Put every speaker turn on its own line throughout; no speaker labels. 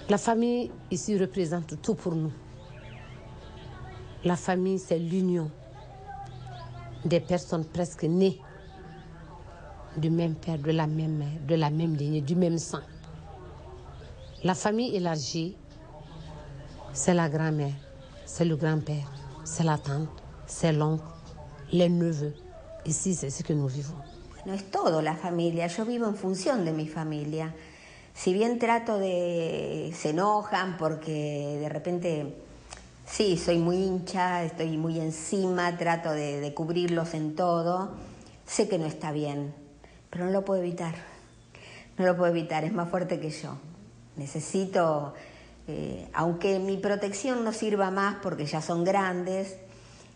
La famille ici représente tout pour nous. La famille, c'est l'union des personnes presque nées du même père, de la même mère, de la même lignée, du même sang. La famille élargie, c'est la grand-mère, c'est le grand-père, c'est la tante, c'est l'oncle, les neveux. Ici, c'est ce que nous vivons.
No es todo la familia, yo vivo en función de mi familia. Si bien trato de... se enojan porque de repente, sí, soy muy hincha, estoy muy encima, trato de cubrirlos en todo, sé que no está bien, pero no lo puedo evitar. No lo puedo evitar, es más fuerte que yo. Necesito, aunque mi protección no sirva más porque ya son grandes,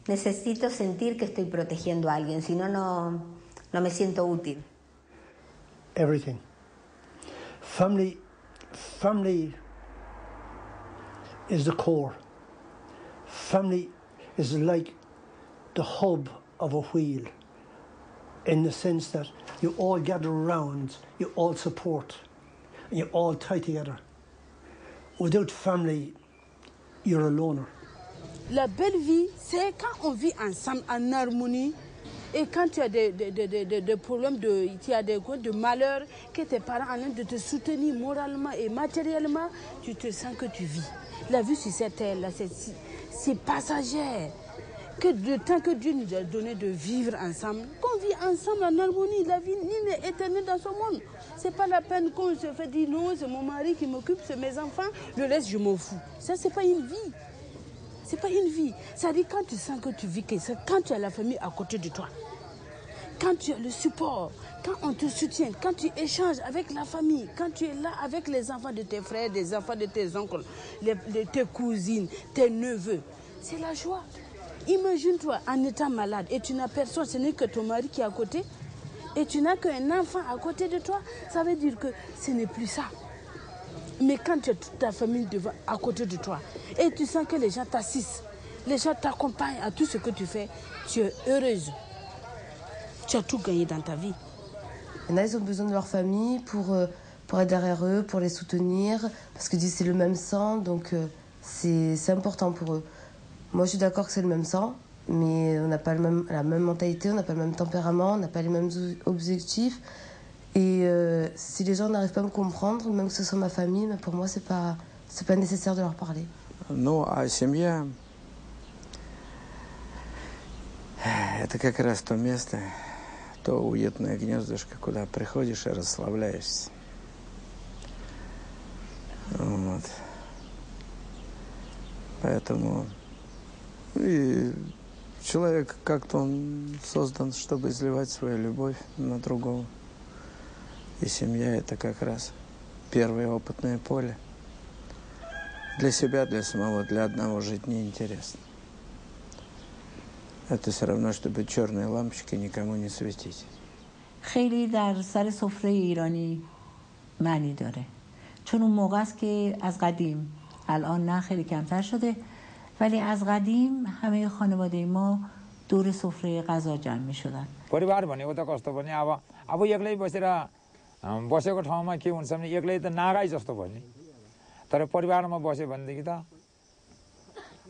necesito sentir que estoy protegiendo a alguien, si no, no me siento útil.
Everything. Family is the core. Family is like the hub of a wheel, in the sense that you all gather around, you all support, and you all tie together. Without family, you're a loner.
La belle vie, c'est quand on vit ensemble en harmonie. Et quand tu as des problèmes, tu as de malheur, que tes parents en train de te soutenir moralement et matériellement, tu te sens que tu vis. La vie sur cette terre-là, c'est passager. Que le temps que Dieu nous a donné de vivre ensemble, qu'on vit ensemble en harmonie, la vie n'est éternelle dans ce monde. C'est pas la peine qu'on se fait dire non, c'est mon mari qui m'occupe, c'est mes enfants, le reste je m'en fous. Ça, c'est pas une vie. C'est pas une vie. C'est-à-dire quand tu sens que tu vis, quand tu as la famille à côté de toi, quand tu as le support, quand on te soutient, quand tu échanges avec la famille, quand tu es là avec les enfants de tes frères, des enfants de tes oncles, tes cousines, tes neveux, c'est la joie. Imagine-toi en étant malade et tu n'as personne, ce n'est que ton mari qui est à côté, et tu n'as qu'un enfant à côté de toi, ça veut dire que ce n'est plus ça. Mais quand tu as toute ta famille à côté de toi et tu sens que les gens t'assistent, les gens t'accompagnent à tout ce que tu fais, tu es heureuse. Tu as tout gagné dans ta vie.
Il y en a, ils ont besoin de leur famille pour être derrière eux, pour les soutenir, parce que c'est le même sang, donc c'est important pour eux. Moi, je suis d'accord que c'est le même sang, mais on n'a pas la même mentalité, on n'a pas le même tempérament, on n'a pas les mêmes objectifs. Et si les gens n'arrivent pas à me comprendre, même que ce soit ma famille, mais pour moi, c'est pas nécessaire de leur parler.
Ну, а семья – это как раз то место, то уютное гнездышко, куда приходишь и расслабляешься. Вот. Поэтому и человек как-то он создан, чтобы изливать свою любовь на другого. И семья – это как раз первое опытное поле. Для себя, для самого, для одного жить неинтересно. Это все равно, чтобы черные лампочки никому не светить.
خیلی در سر سفره ایرانی معنی داره. چون اون موقع است که از قدیم، الان نه خیلی کمتر شده، ولی از قدیم همه خانواده ما دور سفره غذا جمع می شدن.
परिवार भनेको त कस्तो भने अब एक्लै बसेर बसेको ठाउँमा के हुन्छ भने एक्लै त नागाई जस्तो भयो नि। तर परिवारमा बस्यो भनेदेखि त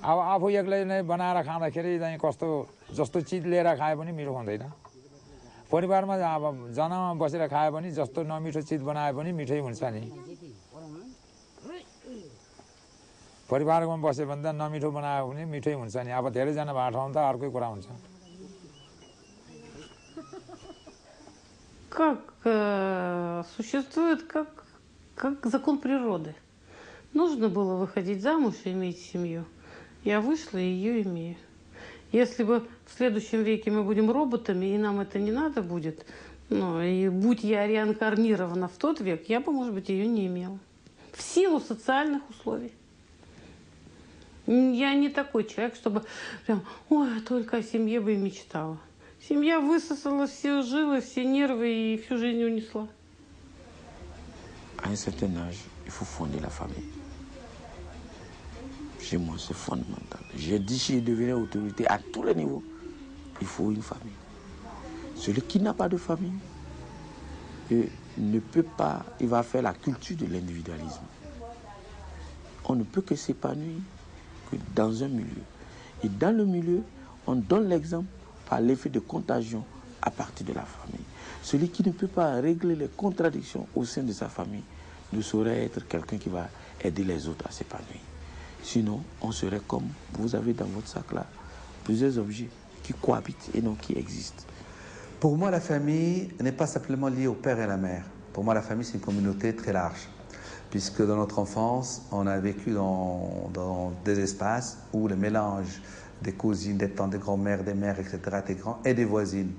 अब आफू एक्लै नै बनाएर खाँदाखेरि चाहिँ कस्तो जस्तो चिज लिएर खाए पनि मिठो हुँदैन। परिवारमा अब जनामा बसेर खाए पनि जस्तो नमिठो चिज बनाए पनि मिठै हुन्छ नि। परिवारमा बस्यो भने त नमिठो बनायो भने मिठै हुन्छ नि। अब धेरैजना भएको ठाउँ त अर्कै कुरा हुन्छ।
Как существует как закон природы. Нужно было выходить замуж и иметь семью. Я вышла и ее имею. Если бы в следующем веке мы будем роботами, и нам это не надо будет, ну, и будь я реинкарнирована в тот век, я бы, может быть, ее не имела. В силу социальных условий. Я не такой человек, чтобы прям, ой, только о семье бы и мечтала. Семья высосала все жилы, все нервы и всю жизнь унесла.
À un certain âge, il faut fonder la famille. Chez moi, c'est fondamental. J'ai dit, si je devenais autorité à tous les niveaux, il faut une famille. Celui qui n'a pas de famille ne peut pas, il va faire la culture de l'individualisme. On ne peut que s'épanouir que dans un milieu. Et dans le milieu, on donne l'exemple par l'effet de contagion à partir de la famille. Celui qui ne peut pas régler les contradictions au sein de sa famille ne saurait être quelqu'un qui va aider les autres à s'épanouir. Sinon, on serait comme vous avez dans votre sac là, plusieurs objets qui cohabitent et non qui existent.
Pour moi, la famille n'est pas simplement liée au père et à la mère. Pour moi, la famille, c'est une communauté très large. Puisque dans notre enfance, on a vécu dans des espaces où le mélange des cousines, des tantes, des grands-mères, des mères, etc. était grand, et des voisines.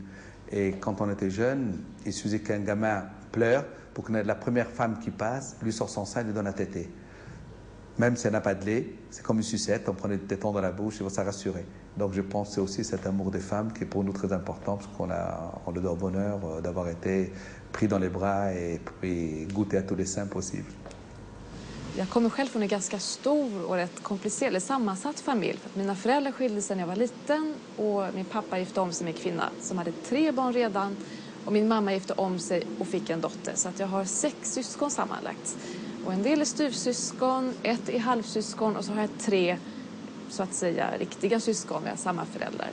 Et quand on était jeune, il suffisait qu'un gamin pleure pour que la première femme qui passe lui sort son sein et lui donne à téter. Même si elle n'a pas de lait, c'est comme une sucette, on prenait des tétons dans la bouche et ça rassurait. Donc je pense que c'est aussi cet amour des femmes qui est pour nous très important, parce qu'on le doit au bonheur d'avoir été pris dans les bras et goûter à tous les seins possibles.
Jag kommer själv från en ganska stor och rätt komplicerad eller sammansatt familj. För att mina föräldrar skilde sig när jag var liten och min pappa gifte om sig med en kvinna som hade 3 barn redan. Och min mamma gifte om sig och fick en dotter. Så att jag har 6 syskon sammanlagt. Och en del är styvsyskon, 1 är halvsyskon och så har jag 3 så att säga riktiga syskon. Vi har samma föräldrar.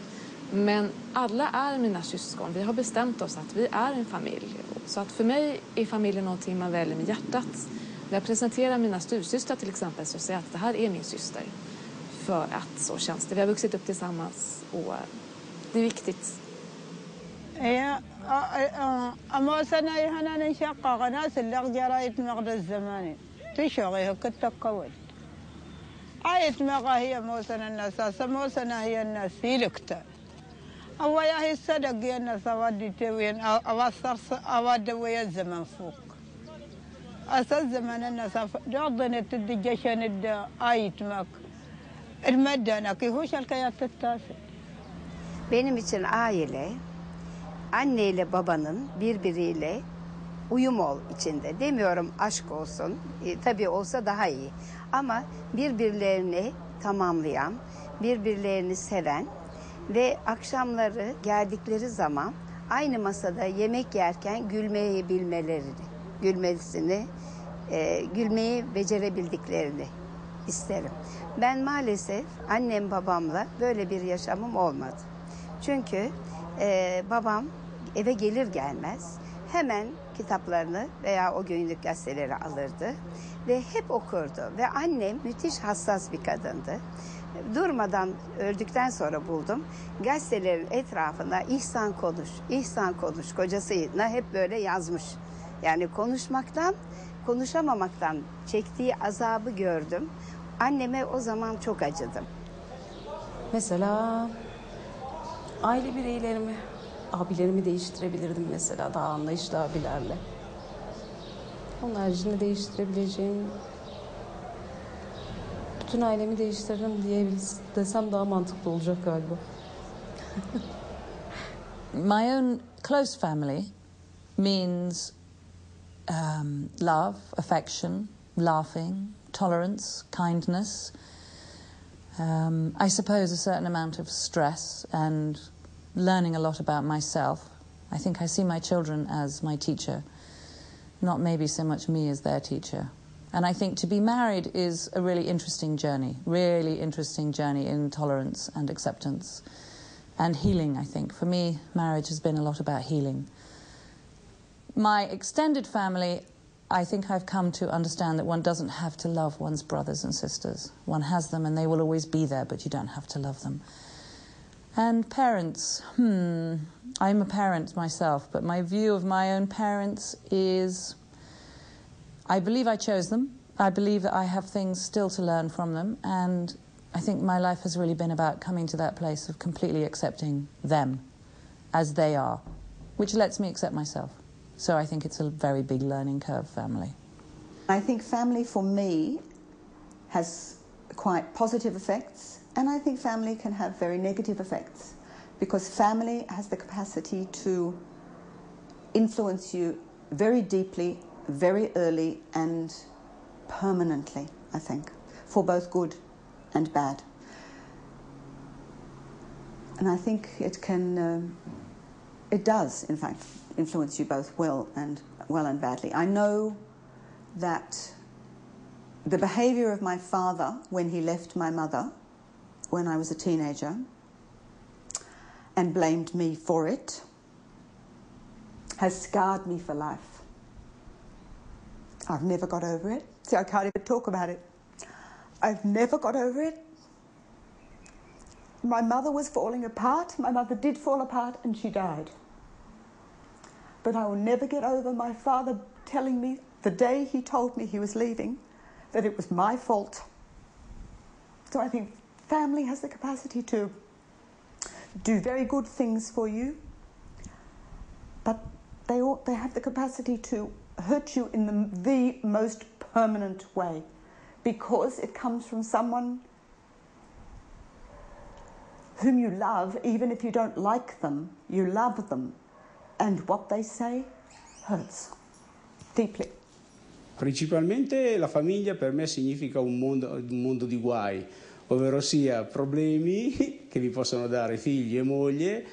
Men alla är mina syskon. Vi har bestämt oss att vi är en familj. Så att för mig är familjen någonting man väljer med hjärtat. När jag presenterar mina styvsystrar till exempel så säger jag att det här är min syster. För att så känns det. Vi har vuxit upp tillsammans och det är viktigt.
أما سنة هنا نشقق ناس اللي جرايت مغد الزماني تشغيها كتقود عايت مغا هي موسن الناس موسن هي الناس يلكتا أو يا هي الصدق يا الناس أودي توين أوصر أودي ويا الزمن فوق أساس زمان الناس جاضن تدجشن الد آيت مك المدة كيفوش الكيات التاسع.
Benim için aile anneyle babanın birbiriyle uyum içinde. Demiyorum aşk olsun. Tabii olsa daha iyi. Ama birbirlerini tamamlayan, birbirlerini seven ve akşamları geldikleri zaman aynı masada yemek yerken gülmeyi bilmelerini, gülmeyi becerebildiklerini isterim. Ben maalesef annem babamla böyle bir yaşamım olmadı. Çünkü babam eve gelir gelmez hemen kitaplarını veya o günlük gazeteleri alırdı ve hep okurdu. Ve annem müthiş hassas bir kadındı. Durmadan öldükten sonra buldum. Gazetelerin etrafına İhsan konuş kocasına hep böyle yazmış. Yani konuşamamaktan çektiği azabı gördüm. Anneme o zaman çok acıdım.
Mesela aile bireylerimi, abilerimi değiştirebilirdim mesela daha anlayışlı abilerle. Onun haricinde değiştirebileceğim bütün ailemi değiştiririm desem daha mantıklı olacak galiba.
My own close family means love, affection, laughing, tolerance, kindness. I suppose a certain amount of stress and learning a lot about myself. I think I see my children as my teacher, not maybe so much me as their teacher. And I think to be married is a really interesting journey in tolerance and acceptance and healing, I think. For me, marriage has been a lot about healing. My extended family, I think I've come to understand that one doesn't have to love one's brothers and sisters. One has them and they will always be there, but you don't have to love them. And parents, I'm a parent myself, but my view of my own parents is I believe I chose them. I believe that I have things still to learn from them, and I think my life has really been about coming to that place of completely accepting them as they are, which lets me accept myself. So I think it's a very big learning curve, family.
I think family for me has quite positive effects, and I think family can have very negative effects, because family has the capacity to influence you very deeply, very early and permanently, I think, for both good and bad. And I think it does, in fact, influence you both well and badly. I know that the behaviour of my father when he left my mother when I was a teenager and blamed me for it has scarred me for life. I've never got over it. See, I can't even talk about it. I've never got over it. My mother was falling apart. My mother did fall apart and she died. But I will never get over my father telling me the day he told me he was leaving that it was my fault. So I think family has the capacity to do very good things for you, but they have the capacity to hurt you in the most permanent way, because it comes from someone whom you love. Even if you don't like them, you love them, and what they say hurts deeply.
Principalmente la famiglia per me significa un mondo di guai, ovvero sia problemi che vi possono dare figli e moglie,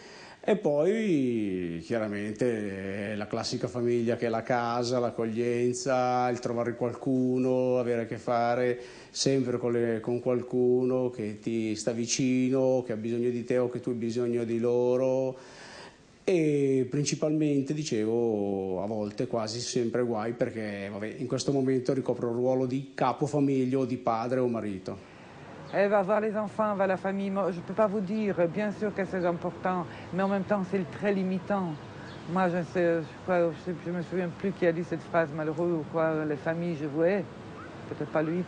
e poi chiaramente la classica famiglia che è la casa, l'accoglienza, il trovare qualcuno, avere a che fare sempre con qualcuno che ti sta vicino, che ha bisogno di te o che tu hai bisogno di loro. E principalmente, dicevo, a volte quasi sempre guai, perché in questo momento ricopro il ruolo di capofamiglia o di padre o marito.
Elle va voir les enfants, va la famille. Moi, je ne peux pas vous dire, bien sûr que c'est important, mais en même temps c'est très limitant. Moi, je me souviens plus qui a dit cette phrase, malheureux ou quoi, les familles, je voulais, peut-être pas lui,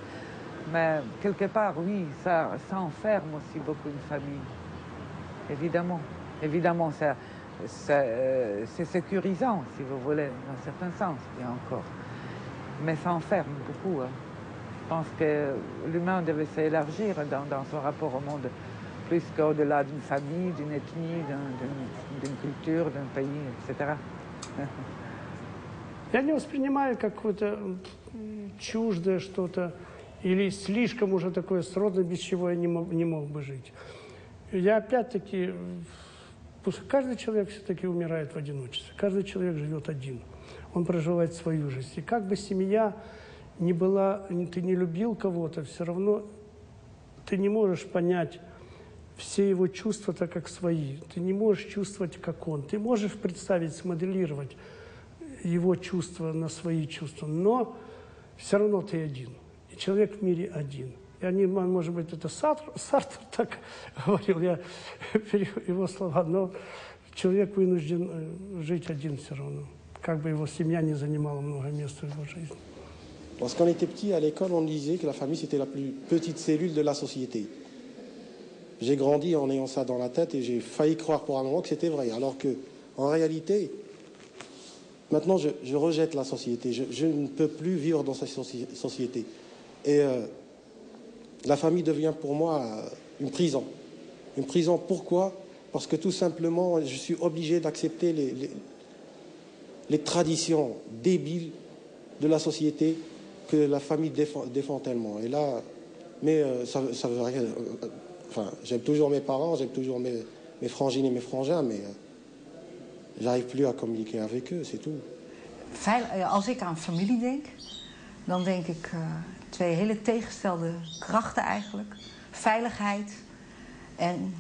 mais quelque part, oui, ça enferme aussi beaucoup une famille. Évidemment, c'est sécurisant, si vous voulez, dans un certain sens, bien encore. Mais ça enferme beaucoup. Hein. Je pense que l'humain devait s'élargir dans son rapport au monde, plus qu'au-delà d'une famille, d'une ethnie, d'une culture, d'un pays, etc.
Я не воспринимаю как какое-то чуждое что-то или слишком уже такое сродное, без чего я не мог бы жить. Я опять-таки... Каждый человек все-таки умирает в одиночестве. Каждый человек живет один. Он проживает свою жизнь. И как бы семья ни была, ты не любил кого-то, все равно ты не можешь понять все его чувства так, как свои. Ты не можешь чувствовать, как он. Ты можешь представить, смоделировать его чувства на свои чувства, но все равно ты один. И человек в мире один. Я не, может быть, это Сартр так говорил, я его слова, но человек вынужден жить один все равно, как бы его семья не занимала много места в его жизни.
Lorsqu'on était petit, à l'école, on disait que la famille, c'était la plus petite cellule de la société. J'ai grandi en ayant ça dans la tête et j'ai failli croire pour un moment que c'était vrai. Alors que, en réalité, maintenant, je rejette la société. Je ne peux plus vivre dans cette société. Et la famille devient pour moi une prison. Une prison, pourquoi? Parce que tout simplement, je suis obligé d'accepter les traditions débiles de la société que la famille défend tellement. Et là, mais ça veut rien. Enfin, j'aime toujours mes parents, j'aime toujours mes frangines et mes frangins, mais j'arrive plus à communiquer avec eux, c'est tout.
Als ik aan familie denk, dan denk ik twee hele tegengestelde krachten eigenlijk. Veiligheid en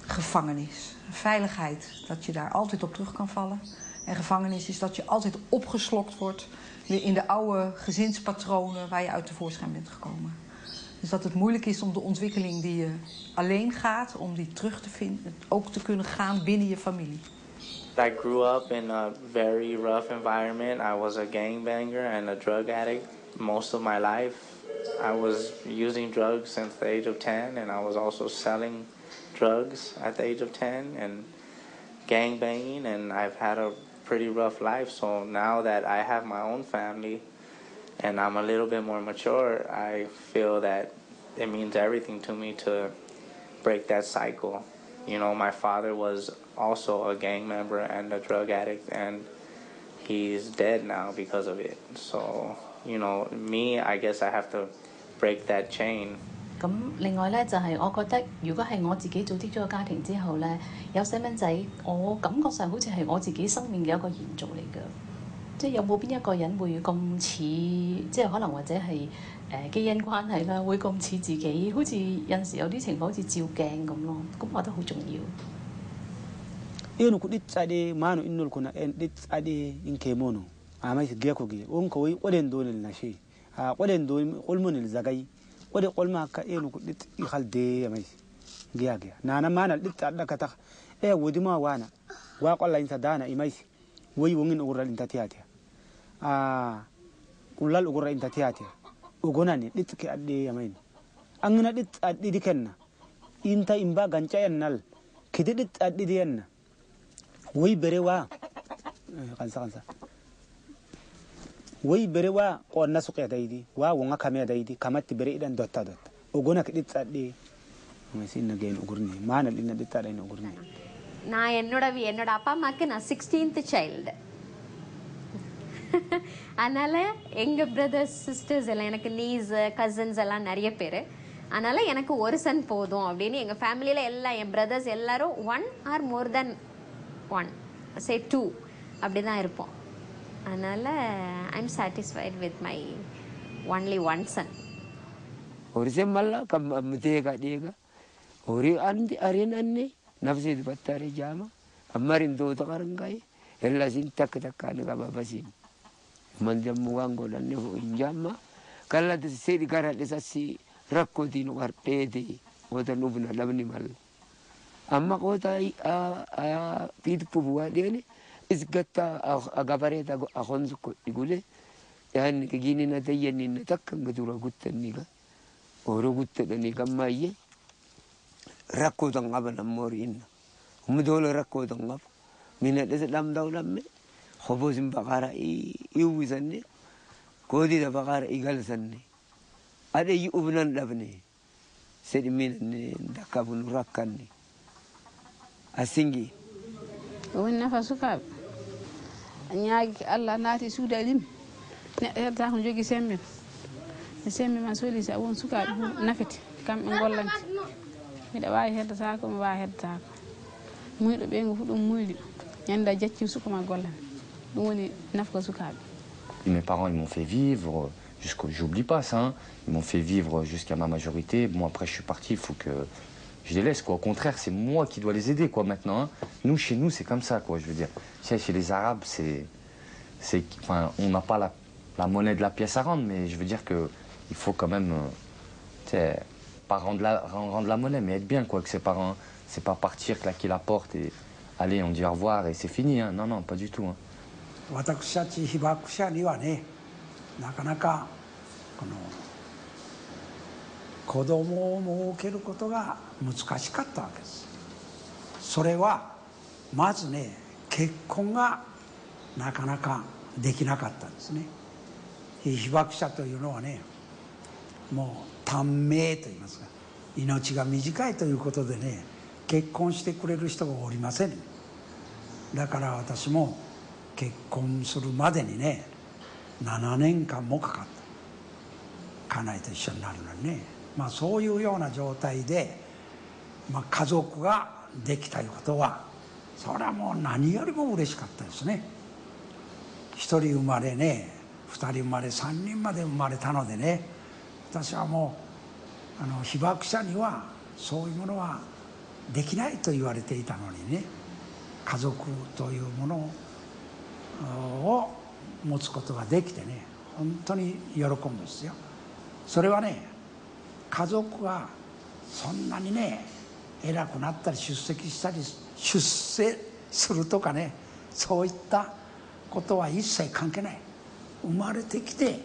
gevangenis. Veiligheid, dat je daar altijd op terug kan vallen. En gevangenis is dat je altijd opgeslokt wordt weer in de oude gezinspatronen waar je uit tevoorschijn bent gekomen. Dus dat het moeilijk is om de ontwikkeling die je alleen gaat, om die terug te vinden, ook te kunnen gaan binnen je familie.
I grew up in a very rough environment. I was a gangbanger and a drug addict most of my life. I was using drugs since the age of 10, and I was also selling drugs at the age of 10 and gangbanging, and I've had a pretty rough life. So now that I have my own family and I'm a little bit more mature, I feel that it means everything to me to break that cycle. You know, my father was also a gang member and a drug addict, and he's dead now because of it. So, you know, me, I guess I have to break that chain
咁另外咧就係我覺得，如果係我自己組織咗個家庭之後咧，有細蚊仔，我感覺上好似係我自己生命嘅一個延續嚟嘅。即係有冇邊一個人會咁似，即係可能或者係基因關係啦，會咁似自己，好似有陣時有啲情況好似照鏡咁咯。咁我覺得好重要。
eno ko ɗiɗɗaɗe mano innol kono en ɗiɗɗaɗe inke mono amay so giya ko giya on ko woyi oɗen donel nashi oɗen do olmonel zagayi oɗe olma ka eno ko ɗiɗɗi halde amay giya giya nana manal ɗiɗɗaɗɗa ka tak wodima wana wa qolla inta dana imaysi woyi wongin ogural inta tiyatiya ullal ogurra inta tiyatiya ogonani ɗiɗɗike aɗɗe amayni angina ɗiɗɗaɗɗiɗi kenna inta imba ganca ennal kede ɗiɗɗaɗɗiɗi enna woyi berewa kansa woyi berewa qonna suqya daydi wa wonga kamya daydi kamatti bere idan dotta ogona ke ɗiɗɗaɗɗe masinna gain ogurni manal inna ɗiɗɗaɗa ogurni
நான் என்னோட அப்பா அம்மாவுக்கு நான் 16th child. அதனால் எங்கள் brothers sisters எல்லாம் எனக்கு knees cousins எல்லாம் நிறைய பேர். அதனால் எனக்கு ஒரு சன் போதும் அப்படின்னு எங்கள் ஃபேமிலியில் எல்லாம் என் பிரதர்ஸ் எல்லோரும் 1 ஆர் மோர் தென் 1 சே 2 அப்படி தான் இருப்போம். அதனால் I am satisfied with my only 1 son.
ஒரு செம்மல்ல தேக தேக ஒரு அரியன் அன்னே nafsi battari jama amarin do to karangai ella sin tak takkan ga babasin man jammu wango dan ne injama kala de sedi gara de sasi rakko di no artedi wota nubna labni mal amma ko ta pid puwa de ne isgatta agabareta akhonzu ko igule yani ke gini na tayani na takkan gadura guttanni ga oro guttani kammaye rakko dan ngaban amorin mudolo rakko dan ngab mina de lam daw lamme khobozim bagara iwizanne kodi da bagara igal sanne ade yubnan labne sedi minne dakabun rakkanni asingi
wonna fasuka nyaagi Allah naati suudalim ne ta ko jogi sembe man soli sa won suka nafeti kam be gollanti miɗa wawi heddotako mi wawi heddotako muyɗo ɓe ngo fu ɗum muyɗi ñanda jacci sukama gollan ɗum woni nafka sukaɓe.
Mes parents ils m'ont fait vivre j'oublie pas ça hein. Ils m'ont fait vivre jusqu'à ma majorité. Bon après je suis parti, il faut que je les laisse quoi. Au contraire c'est moi qui dois les aider quoi maintenant hein. Nous chez nous c'est comme ça quoi, je veux dire chez les Arabes enfin on n'a pas la monnaie de la pièce à rendre, mais je veux dire que il faut quand même pas rendre la monnaie, mais être bien quoi avec ses parents. C'est pas partir, claquer la porte et allez, on dit au revoir et c'est fini. Hein. Non, pas du tout. Hein.
私たち被爆者にはね、なかなかこの子供を設けることが難しかったわけです。それはまずね、結婚がなかなかできなかったんですね。被爆者というのはね、もう短命と言いますか、命が短いということでね、結婚してくれる人がおりません。だから私も結婚するまでにね、7年間もかかった。家内と一緒になるのにね、そういうような状態で、家族ができたいうことは、それはもう何よりも嬉しかったですね。1人生まれね、2人生まれ、3人まで生まれたのでね、私はもう被爆者にはそういうものはできないと言われていたのにね、家族というものを持つことができてね、本当に喜ぶんですよ。それはね、家族がそんなにね偉くなったり出席したり出世するとかね、そういったことは一切関係ない。生まれてきて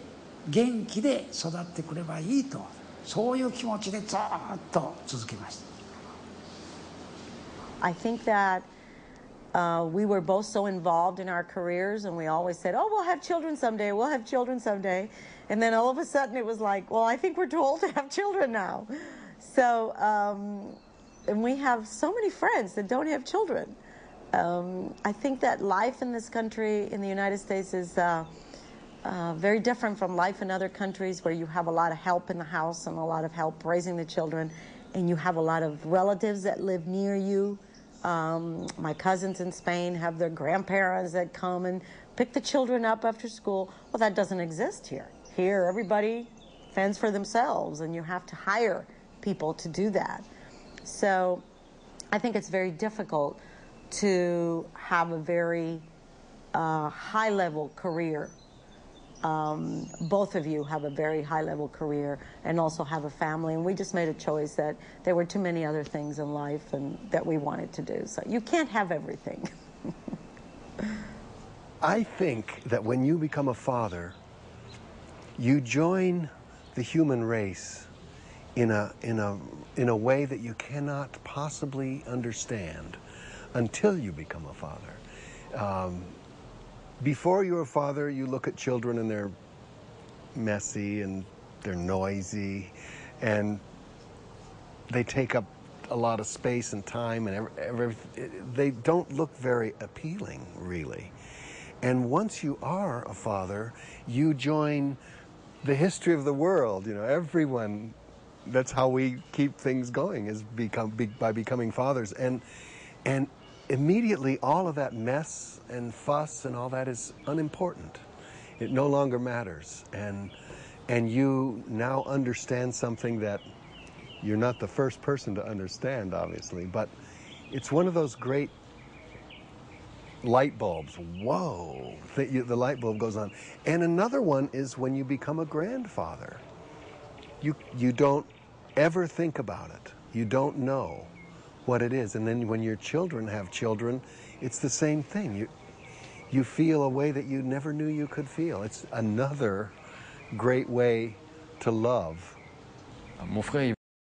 元気で育ってくればいいと、そういう気持ちでずっと続けました。
I think that we were both so involved in our careers, and we always said, oh, we'll have children someday, we'll have children someday. And then all of a sudden it was like, well, I think we're too old to have children now. So, and we have so many friends that don't have children. I think that life in this country, in the United States, is very different from life in other countries where you have a lot of help in the house and a lot of help raising the children, and you have a lot of relatives that live near you. My cousins in Spain have their grandparents that come and pick the children up after school. Well, that doesn't exist here. Here, everybody fends for themselves, and you have to hire people to do that. So I think it's very difficult to have a very high-level career. Both of you have a very high-level career and also have a family, and we just made a choice that there were too many other things in life and that we wanted to do. So you can't have everything.
I think that when you become a father, you join the human race in a way that you cannot possibly understand until you become a father. Before you're a father, you look at children and they're messy and they're noisy and they take up a lot of space and time, and they don't look very appealing, really. And once you are a father, you join the history of the world. You know, everyone, that's how we keep things going, is by becoming fathers. And immediately all of that mess and fuss and all that is unimportant. It no longer matters. And you now understand something that you're not the first person to understand, obviously, but it's one of those great light bulbs. Whoa, the light bulb goes on. And another one is when you become a grandfather. You don't ever think about it. You don't know what it is. And then when your children have children, it's the same thing. You feel a way that you never knew you could feel. It's another great way to love.
Mon frère,